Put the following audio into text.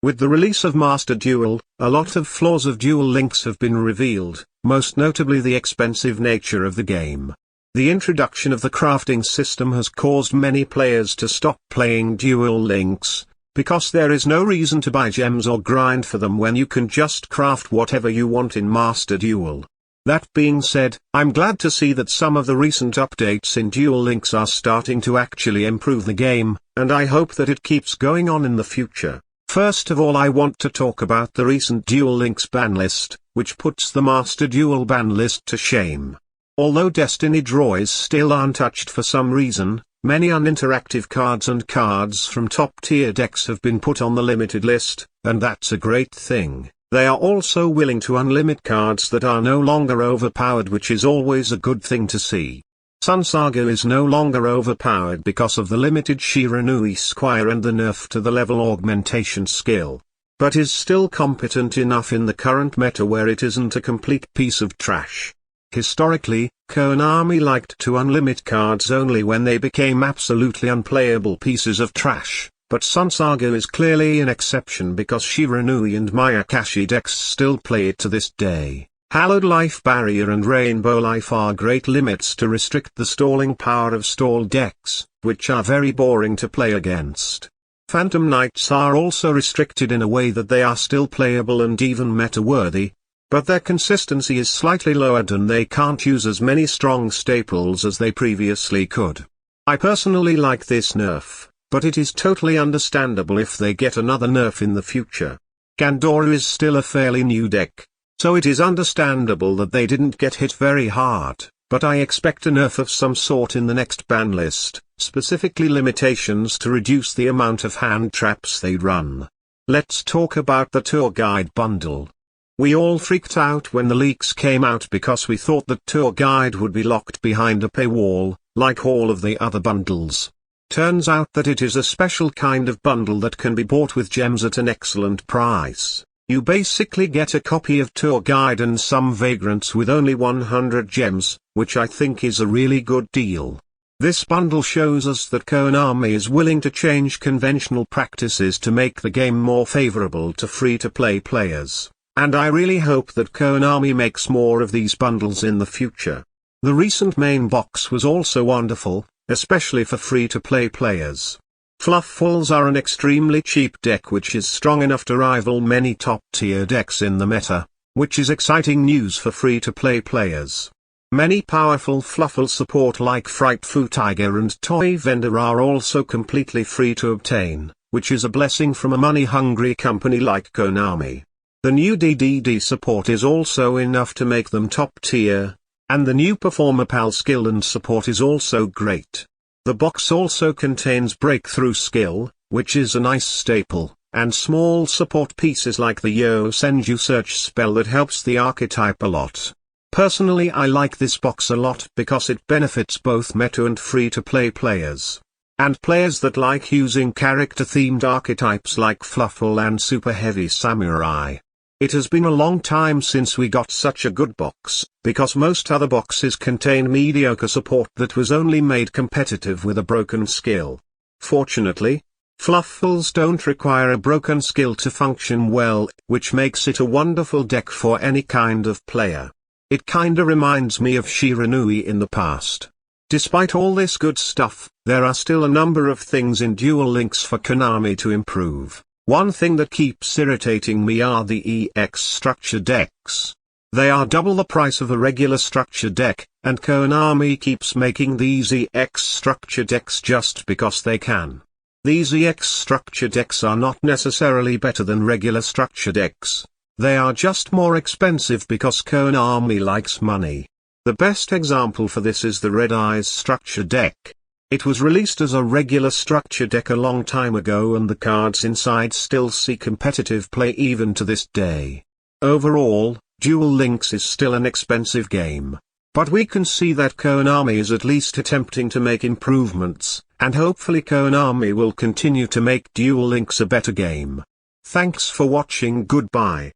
With the release of Master Duel, a lot of flaws of Duel Links have been revealed, most notably the expensive nature of the game. The introduction of the crafting system has caused many players to stop playing Duel Links, because there is no reason to buy gems or grind for them when you can just craft whatever you want in Master Duel. That being said, I'm glad to see that some of the recent updates in Duel Links are starting to actually improve the game, and I hope that it keeps going on in the future. First of all, I want to talk about the recent Duel Links ban list, which puts the Master Duel ban list to shame. Although Destiny Draw is still untouched for some reason, many uninteractive cards and cards from top-tier decks have been put on the limited list, and that's a great thing. They are also willing to unlimit cards that are no longer overpowered, which is always a good thing to see. Sun Saga is no longer overpowered because of the limited Shiranui Squire and the nerf to the level augmentation skill, but is still competent enough in the current meta where it isn't a complete piece of trash. Historically, Konami liked to unlimit cards only when they became absolutely unplayable pieces of trash, but Sun Saga is clearly an exception because Shiranui and Mayakashi decks still play it to this day. Hallowed Life Barrier and Rainbow Life are great limits to restrict the stalling power of stalled decks, which are very boring to play against. Phantom Knights are also restricted in a way that they are still playable and even meta-worthy, but their consistency is slightly lowered and they can't use as many strong staples as they previously could. I personally like this nerf, but it is totally understandable if they get another nerf in the future. Gandora is still a fairly new deck, so it is understandable that they didn't get hit very hard, but I expect a nerf of some sort in the next ban list, specifically limitations to reduce the amount of hand traps they run. Let's talk about the tour guide bundle. We all freaked out when the leaks came out because we thought that tour guide would be locked behind a paywall, like all of the other bundles. Turns out that it is a special kind of bundle that can be bought with gems at an excellent price. You basically get a copy of tour guide and some vagrants with only 100 gems, which I think is a really good deal. This bundle shows us that Konami is willing to change conventional practices to make the game more favorable to free-to-play players. And I really hope that Konami makes more of these bundles in the future. The recent main box was also wonderful, especially for free-to-play players. Fluffballs are an extremely cheap deck which is strong enough to rival many top-tier decks in the meta, which is exciting news for free-to-play players. Many powerful Fluffle support like Frightful Tiger and Toy Vendor are also completely free to obtain, which is a blessing from a money-hungry company like Konami. The new DDD support is also enough to make them top tier, and the new Performer Pal skill and support is also great. The box also contains Breakthrough skill, which is a nice staple, and small support pieces like the Yo Senju search spell that helps the archetype a lot. Personally, I like this box a lot because it benefits both meta and free-to-play players, and players that like using character-themed archetypes like Fluffle and Super Heavy Samurai. It has been a long time since we got such a good box, because most other boxes contain mediocre support that was only made competitive with a broken skill. Fortunately, Fluffballs don't require a broken skill to function well, which makes it a wonderful deck for any kind of player. It kinda reminds me of Shiranui in the past. Despite all this good stuff, there are still a number of things in Duel Links for Konami to improve. One thing that keeps irritating me are the EX structure decks. They are double the price of a regular structure deck, and Konami keeps making these EX structure decks just because they can. These EX structure decks are not necessarily better than regular structure decks. They are just more expensive because Konami likes money. The best example for this is the Red Eyes structure deck. It was released as a regular structure deck a long time ago and the cards inside still see competitive play even to this day. Overall, Duel Links is still an expensive game. But we can see that Konami is at least attempting to make improvements, and hopefully Konami will continue to make Duel Links a better game. Thanks for watching, goodbye.